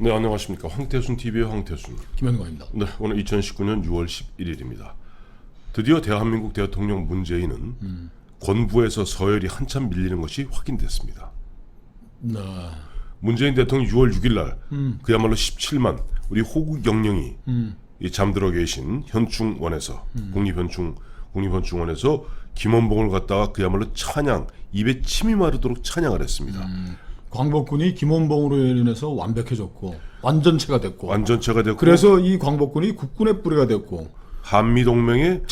네, 안녕하십니까. 황태순 TV의 황태순. 김현광입니다. 네, 오늘 2019년 6월 11일입니다. 드디어 대한민국 대통령 문재인은 권부에서 서열이 한참 밀리는 것이 확인됐습니다. 네. 문재인 대통령 6월 6일 날 그야말로 17만 우리 호국 영령이 이 잠들어 계신 현충원에서 국립현충원에서 김원봉을 갖다가 그야말로 찬양, 입에 침이 마르도록 찬양을 했습니다. 광복군이 김원봉으로 인해서 완벽해졌고 완전체가 됐고 그래서 이 광복군이 국군의 뿌리가 됐고 한미동맹의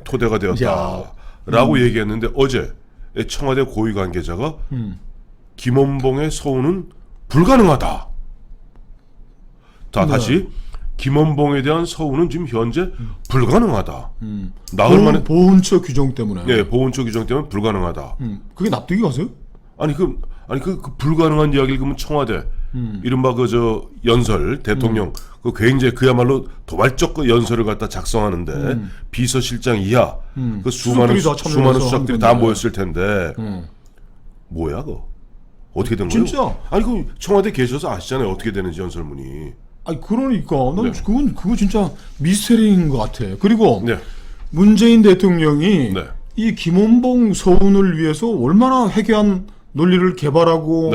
토대가 되었다라고 얘기했는데 어제 청와대 고위 관계자가 김원봉의 서훈은 불가능하다. 다시 김원봉에 대한 서훈은 지금 현재 불가능하다. 나흘 만에 보훈처 규정 때문에. 네, 보훈처 규정 때문에 불가능하다. 그게 납득이 가세요? 그 불가능한 이야기를 그러면 청와대 이른바 연설 대통령 그 굉장히 그야말로 도발적 그 연설을 갖다 작성하는데 비서실장 이하 그 수많은 수석들이 다 모였을 텐데 뭐야 그거 어떻게 된 거예요? 진짜? 아니 그 청와대 계셔서 아시잖아요 어떻게 되는지 연설문이. 아니 그러니까 난 그거 진짜 미스터리인 것 같아. 그리고 네. 문재인 대통령이 이 김원봉 서훈을 위해서 얼마나 해괴한 논리를 개발하고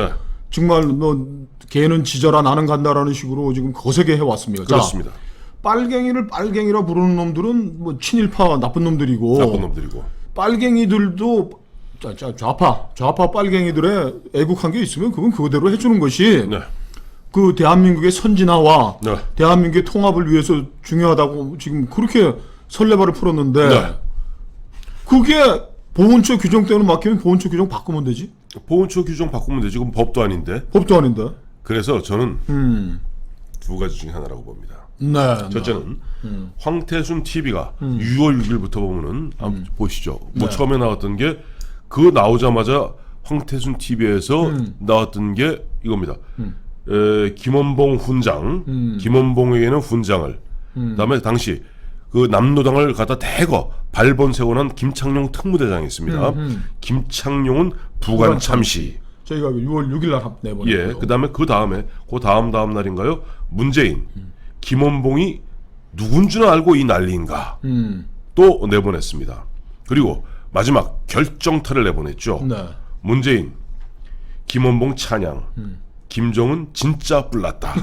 정말 뭐 걔는 지져라 나는 간다라는 식으로 지금 거세게 해왔습니다. 그렇습니다. 자, 빨갱이라 부르는 놈들은 뭐 친일파 나쁜 놈들이고 빨갱이들도 좌파 빨갱이들의 애국한 게 있으면 그건 그대로 해주는 것이 그 대한민국의 선진화와 대한민국의 통합을 위해서 중요하다고 지금 그렇게 설레발을 풀었는데 그게 보훈처 규정 때문에 막히면 보훈처 규정 바꾸면 되지? 보훈처 규정 바꾸면 되지. 그건 법도 아닌데. 그래서 저는 두 가지 중에 하나라고 봅니다. 첫째는 황태순 TV가 6월 6일부터 보면은 보시죠. 뭐 처음에 나왔던 게 그 나오자마자 황태순 TV에서 나왔던 게 이겁니다. 김원봉 훈장, 김원봉에게는 훈장을. 그다음에 당시 그 남노당을 갖다 대거 발본 세워놓은 김창룡 특무대장이 있습니다. 김창룡은 부관 참시. 저희가 6월 6일 날 내보냈고요. 예, 그 다음 날인가요? 문재인, 김원봉이 누군 줄 알고 이 난리인가 또 내보냈습니다. 그리고 마지막 결정타를 내보냈죠. 문재인, 김원봉 찬양, 김정은 진짜 뿔났다.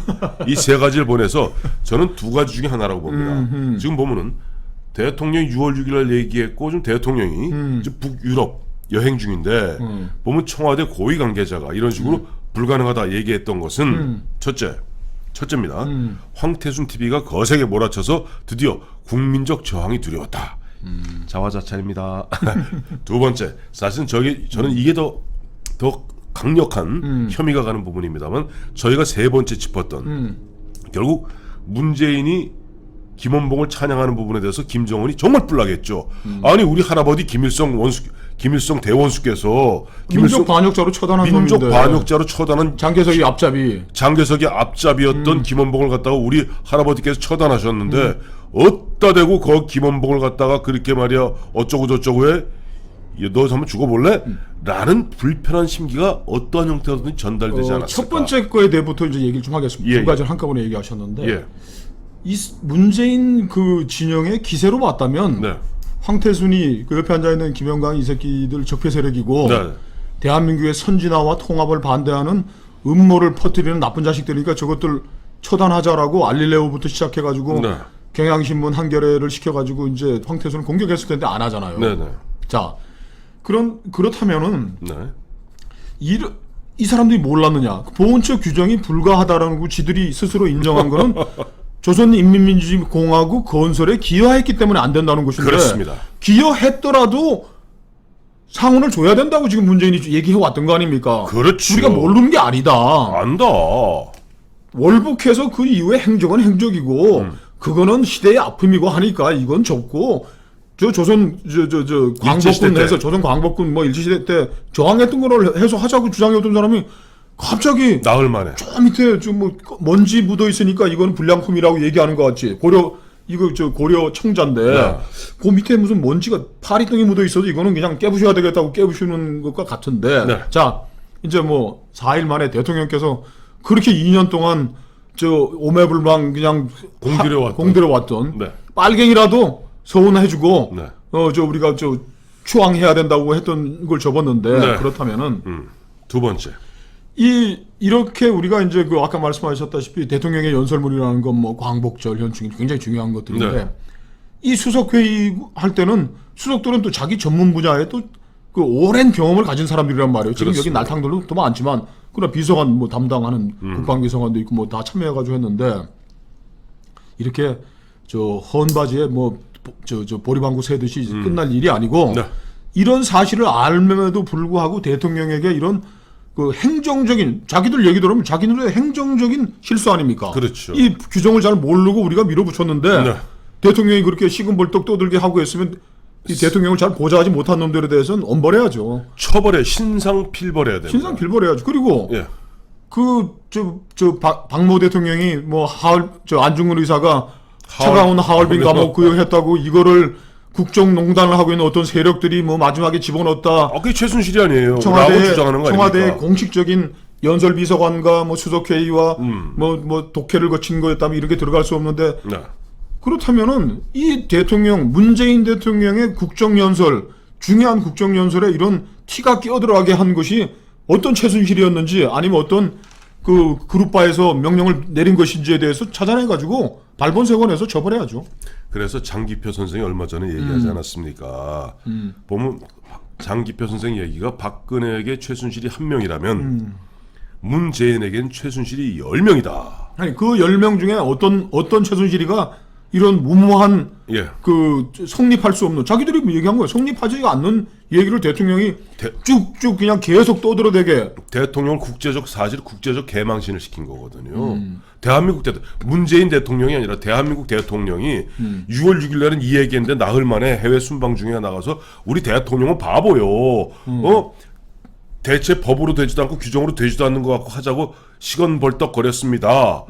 이 세 가지를 보내서 저는 두 가지 중에 하나라고 봅니다. 지금 보면은 대통령이 6월 6일 날 얘기했고 지금 대통령이 지금 북유럽 여행 중인데 보면 청와대 고위 관계자가 이런 식으로 불가능하다 얘기했던 것은 첫째입니다. 황태순 TV가 거세게 몰아쳐서 드디어 국민적 저항이 두려웠다. 자화자찬입니다. 두 번째, 사실은 저는 이게 더 강력한 혐의가 가는 부분입니다만 저희가 세 번째 짚었던 결국 문재인이 김원봉을 찬양하는 부분에 대해서 김정은이 정말 뿔나겠죠. 아니 우리 할아버지 김일성 대원수께서 민족 반역자로 처단한 장개석이 앞잡이였던 김원봉을 갖다가 우리 할아버지께서 처단하셨는데 어따 대고 그 김원봉을 갖다가 그렇게 말이야 어쩌고 저쩌고 해. 너 한번 죽어볼래? 라는 불편한 심기가 어떠한 형태로든 전달되지 않았을까. 첫 번째 거에 대해부터 이제 얘기를 좀 하겠습니다. 두 가지를 한꺼번에 얘기하셨는데 이 문재인 그 진영의 기세로 봤다면 황태순이 그 옆에 앉아있는 김영광 이 새끼들 적폐 세력이고 대한민국의 선진화와 통합을 반대하는 음모를 퍼뜨리는 나쁜 자식들이니까 저것들 처단하자라고 알릴레오부터 시작해가지고 경향신문 한겨레를 시켜가지고 이제 황태순을 공격했을 텐데 안 하잖아요. 자, 그렇다면은 이 사람들이 몰랐느냐? 보훈처 규정이 불가하다라는 거 지들이 스스로 인정한 거는 조선인민민주주의공화국 건설에 기여했기 때문에 안 된다는 것인데 그렇습니다. 기여했더라도 상흔을 줘야 된다고 지금 문재인이 얘기해 왔던 거 아닙니까? 그렇죠. 우리가 모르는 게 아니다. 안다. 월북해서 그 이후에 행적은 행적이고 그거는 시대의 아픔이고 하니까 이건 접고 조선 광복군 해서 조선 광복군 뭐 일제시대 때 저항했던 거를 해서 하자고 주장해오던 사람이 갑자기 나흘 만에 저 밑에 좀 뭐 먼지 묻어 있으니까 이거는 불량품이라고 얘기하는 것 같지. 고려 청자인데 그 밑에 무슨 먼지가 파리덩이 묻어 있어도 이거는 그냥 깨부셔야 되겠다고 깨부시는 것과 같은데 자 이제 뭐 4일 만에 대통령께서 그렇게 2년 동안 저 오매불망 그냥 공들여왔던 네. 빨갱이라도 서운해주고 네. 저 우리가 저 추앙해야 된다고 했던 걸 접었는데 네. 그렇다면은 두 번째. 이렇게 우리가 이제 그 아까 말씀하셨다시피 대통령의 연설문이라는 건 뭐 광복절 현충일 굉장히 중요한 것들인데 네. 이 수석회의 할 때는 수석들은 또 자기 전문 분야에 또 그 오랜 경험을 가진 사람들이란 말이에요. 지금 여기 그렇습니다. 날탕들도 더 많지만 그러나 비서관 뭐 담당하는 국방비서관도 있고 뭐 다 참여해가지고 했는데 이렇게 저 헌바지에 뭐 저 보리방구 새듯이 끝날 일이 아니고 네. 이런 사실을 알면에도 불구하고 대통령에게 이런 그 행정적인 자기들 얘기 들으면 자기들의 행정적인 실수 아닙니까? 그렇죠. 이 규정을 잘 모르고 우리가 밀어붙였는데 네. 대통령이 그렇게 시금벌떡 떠들게 하고 했으면 이 대통령을 잘 보좌하지 못한 놈들에 대해서는 엄벌해야죠. 처벌에 신상필벌해야 됩니다. 신상필벌해야죠. 그리고 예. 박모 대통령이 뭐 안중근 의사가 차가운 하얼빈 감옥 구형했다고 이거를 국정농단을 하고 있는 어떤 세력들이 뭐 마지막에 집어넣었다. 그게 최순실이 아니에요. 라고 주장하는 거 청와대 아닙니까? 공식적인 연설 비서관과 뭐 수석회의와 뭐 독해를 거친 거였다면 이렇게 들어갈 수 없는데 네. 그렇다면은 이 대통령 문재인 대통령의 국정연설 중요한 국정연설에 이런 티가 끼어들어가게 한 것이 어떤 최순실이었는지 아니면 어떤 그 그룹바에서 명령을 내린 것인지에 대해서 찾아내가지고 발본색원에서 처벌해야죠. 그래서 장기표 선생이 얼마 전에 얘기하지 않았습니까? 보면 장기표 선생 얘기가 박근혜에게 최순실이 1명이라면 문재인에겐 최순실이 10명이다. 아니 그 10명 중에 어떤 최순실이가 이런 무모한 예. 그 성립할 수 없는 자기들이 얘기한 거예요. 성립하지 않는 얘기를 대통령이 쭉쭉 그냥 계속 떠들어대게 대통령을 국제적 개망신을 시킨 거거든요. 대한민국 문재인 대통령이 아니라 대한민국 대통령이 6월 6일 날은 이 얘기했는데 나흘 만에 해외 순방 중에 나가서 우리 대통령은 바보요. 대체 법으로 되지도 않고 규정으로 되지도 않는 것 같고 하자고 시건벌떡거렸습니다.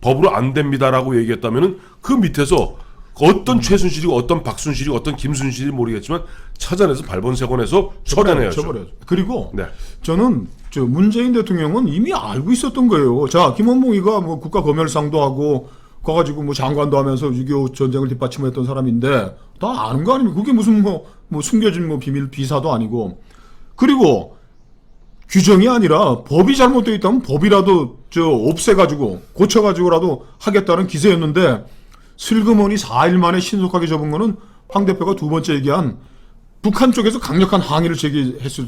법으로 안 됩니다라고 얘기했다면은 그 밑에서 어떤 최순실이고 어떤 박순실이고 어떤 김순실이 모르겠지만 찾아내서 발본색원에서 처단해야죠. 처벌해야죠. 그리고 네. 저는 저 문재인 대통령은 이미 알고 있었던 거예요. 자, 김원봉이가 뭐 국가검열상도 하고 가가지고 뭐 장관도 하면서 6.25 전쟁을 뒷받침했던 사람인데 다 아는 거 아닙니까? 그게 무슨 뭐 숨겨진 뭐 비밀 비사도 아니고. 그리고 규정이 아니라 법이 잘못되어 있다면 법이라도 없애가지고 고쳐가지고라도 하겠다는 기세였는데 슬그머니 4일 만에 신속하게 접은 거는 황 대표가 두 번째 얘기한 북한 쪽에서 강력한 항의를 제기했을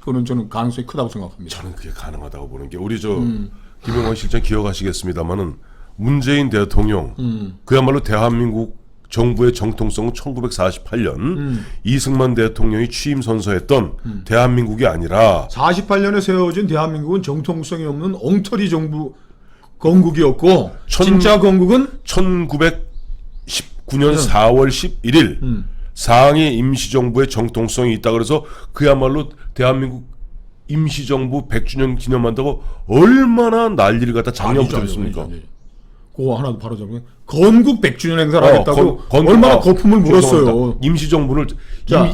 거는 저는 가능성이 크다고 생각합니다. 저는 그게 가능하다고 보는 게 우리 김영환 실장 기억하시겠습니다만은 문재인 대통령 그야말로 대한민국 정부의 정통성은 1948년 이승만 대통령이 취임 선서했던 대한민국이 아니라 48년에 세워진 대한민국은 정통성이 없는 엉터리 정부 건국이었고 진짜 건국은 1919년 4월 11일 상해 임시정부의 정통성이 있다 그래서 그야말로 대한민국 임시정부 100주년 기념한다고 얼마나 난리를 갖다 작년부터 했습니까? 그거 하나 바로 잡으면 건국 100주년 행사를 하겠다고 얼마나 거품을 물었어요. 죄송합니다. 임시정부를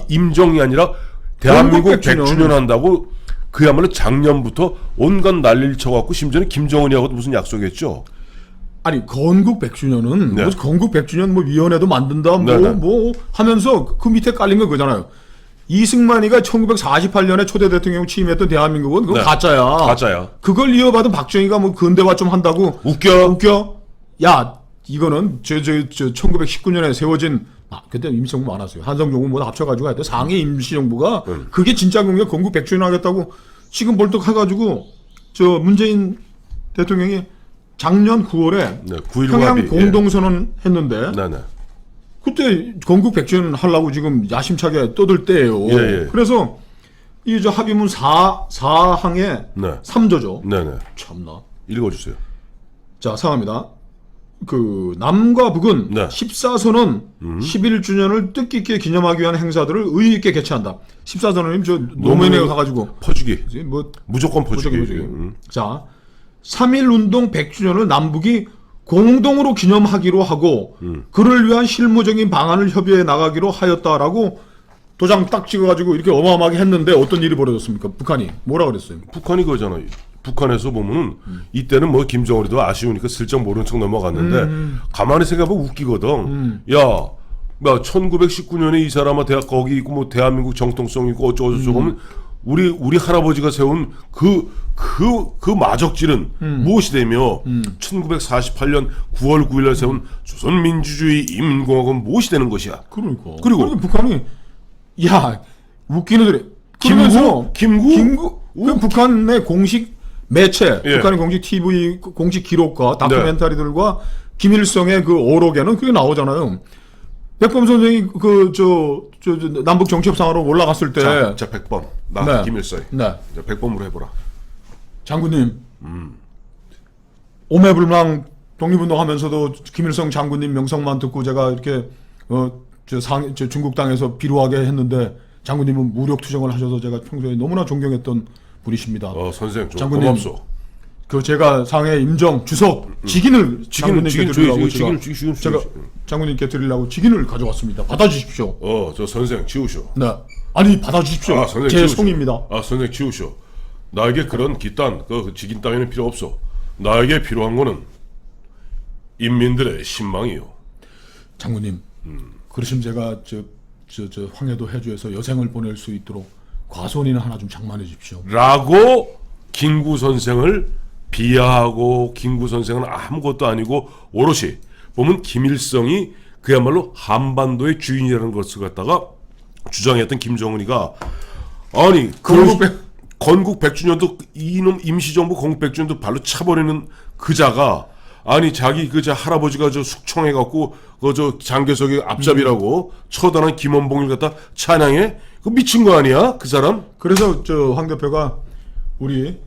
임정이 아니라 대한민국 100주년 한다고 그야말로 작년부터 온갖 난리를 쳐갖고 심지어는 김정은이하고도 무슨 약속했죠. 아니 건국 100주년은 네. 뭐 건국 100주년 뭐 위원회도 만든다 뭐 하면서 그 밑에 깔린 거 그잖아요. 이승만이가 1948년에 초대 대통령 취임했던 대한민국은 그거 네. 가짜야. 그걸 이어받은 박정희가 뭐 근대화 좀 한다고 웃겨. 야 이거는 저 1919년에 세워진 그때 임시정부 많았어요. 한성정부 뭐 합쳐가지고 하여튼 상해 임시정부가 그게 진짜 건국 100주년 하겠다고 지금 벌떡 해가지고 저 문재인 대통령이 작년 9월에 네, 9.19 평양 합의. 공동선언 했는데 네네. 그때 건국 100주년 하려고 지금 야심차게 떠들 때예요. 예. 그래서 이 저 합의문 4항의 네. 3조죠. 네네. 참나. 읽어주세요. 자, 사과합니다. 그 남과 북은 네. 14선언 11주년을 뜻깊게 기념하기 위한 행사들을 의의 있게 개최한다. 14선언이면 저 노무현에 가가지고 퍼주기. 뭐 무조건 퍼주기. 자, 3.1 운동 100주년을 남북이 공동으로 기념하기로 하고 그를 위한 실무적인 방안을 협의해 나가기로 하였다라고 도장 딱 찍어가지고 이렇게 어마어마하게 했는데 어떤 일이 벌어졌습니까? 북한이 뭐라 그랬어요? 북한이 그거잖아요. 북한에서 보면은 이때는 뭐 김정은이도 아쉬우니까 슬쩍 모른 척 넘어갔는데 가만히 생각해보면 웃기거든. 야 1919년에 이 사람아 대학 거기 있고 뭐 대한민국 정통성 있고 어쩌고저쩌고 하면 우리 할아버지가 세운 그 마적질은 무엇이 되며 1948년 9월 9일에 세운 조선민주주의 인민공화국은 무엇이 되는 것이야. 그리고 북한이 야 웃기는 소리. 김구 그 북한의 공식 매체, 북한의 공식 TV 공식 기록과 다큐멘터리들과 김일성의 그 오록에는 그게 나오잖아요. 백범 선생이 저 남북 정치협상으로 올라갔을 때. 자 100번. 김일성. 네. 자 100번으로 해보라. 장군님. 오매불망 독립운동하면서도 김일성 장군님 명성만 듣고 제가 이렇게 저 중국 땅에서 비루하게 했는데 장군님은 무력투쟁을 하셔서 제가 평소에 너무나 존경했던 분이십니다. 선생 좀 장군님, 고맙소. 그 제가 상해 임정 주석 직인을 장군님께 드리려고 제가 장군님께 드리려고 직인을 가져왔습니다. 받아주십시오. 저 선생 지우쇼. 네. 아니 받아주십시오. 선생 제 지우쇼. 성입니다. 선생 지우쇼. 나에게 그런 기딴 그 직인 따위는 필요 없어. 나에게 필요한 거는 인민들의 신망이요. 장군님, 그러시면 제가 저 황해도 해주에서 여생을 보낼 수 있도록 과수원이나 하나 좀 장만해 주십시오. 라고 김구 선생을 비하하고 김구 선생은 아무것도 아니고 오롯이 보면 김일성이 그야말로 한반도의 주인이라는 것을 갖다가 주장했던 김정은이가 아니 건국 100주년도 이놈 임시정부 건국 100주년도 발로 차버리는 그자가 아니 자기 그자 할아버지가 저 숙청해갖고 저 장개석의 앞잡이라고 처단한 김원봉을 갖다 찬양해? 그 미친 거 아니야 그 사람? 그래서 저 황 대표가 우리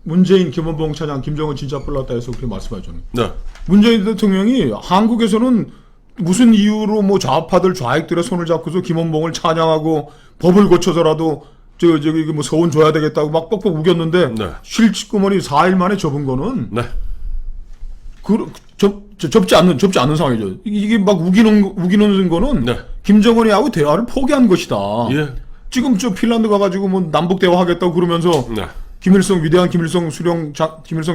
문재인 김원봉 찬양 김정은 진짜 불렀다 해서 그렇게 말씀하셨잖아요. 네. 문재인 대통령이 한국에서는 무슨 이유로 뭐 좌파들 좌익들의 손을 잡고서 김원봉을 찬양하고 법을 고쳐서라도 저기 뭐 서운 줘야 되겠다고 막 뻑뻑 우겼는데 네. 실직구머니 4일 만에 접은 거는 네. 접지 않는 상황이죠. 이게 막 우기는 거는 네. 김정은이하고 대화를 포기한 것이다. 예. 지금 저 핀란드 가가지고 뭐 남북 대화하겠다고 그러면서 네. 위대한 김일성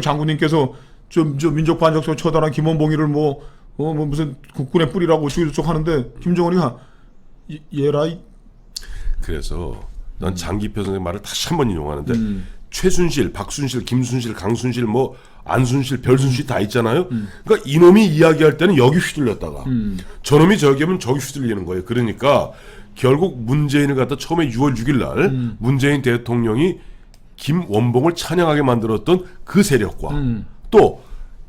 장군님께서 저 민족 반역성 처단한 김원봉이를 뭐 무슨 국군의 뿌리라고 어쩌고저쩌고 하는데 김정은이가 얘라이. 그래서 난 장기표 선생 말을 다시 한번 인용하는데 최순실, 박순실, 김순실, 강순실, 뭐 안순실, 별순실 다 있잖아요. 그러니까 이놈이 이야기할 때는 여기 휘둘렸다가 저놈이 저기 하면 저기 휘둘리는 거예요. 그러니까 결국 문재인을 갖다 처음에 6월 6일 날 문재인 대통령이 김원봉을 찬양하게 만들었던 그 세력과 또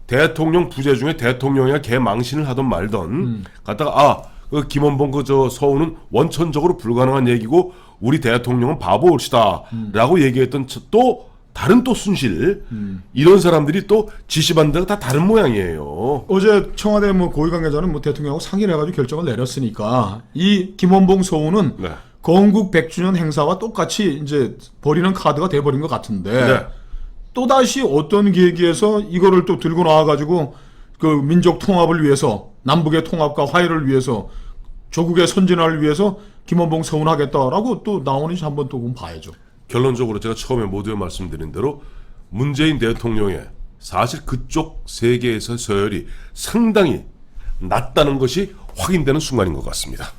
대통령 부재 중에 대통령이야 개망신을 하던 말던 갖다가 그 김원봉 저 서우는 원천적으로 불가능한 얘기고 우리 대통령은 바보일시다 라고 얘기했던 또 다른 또 순실 이런 사람들이 또 지시받는 데가 다 다른 모양이에요. 어제 청와대 뭐 고위 관계자는 뭐 대통령하고 상의를 해가지고 결정을 내렸으니까 이 김원봉 서우는 네. 건국 100주년 행사와 똑같이 이제 버리는 카드가 돼버린 것 같은데 네. 또 다시 어떤 계기에서 이거를 또 들고 나와가지고 그 민족 통합을 위해서 남북의 통합과 화해를 위해서 조국의 선진화를 위해서 김원봉 서운하겠다라고 또 나오는지 한번 또 봐야죠. 결론적으로 제가 처음에 모두에 말씀드린 대로 문재인 대통령의 사실 그쪽 세계에서 서열이 상당히 낮다는 것이 확인되는 순간인 것 같습니다.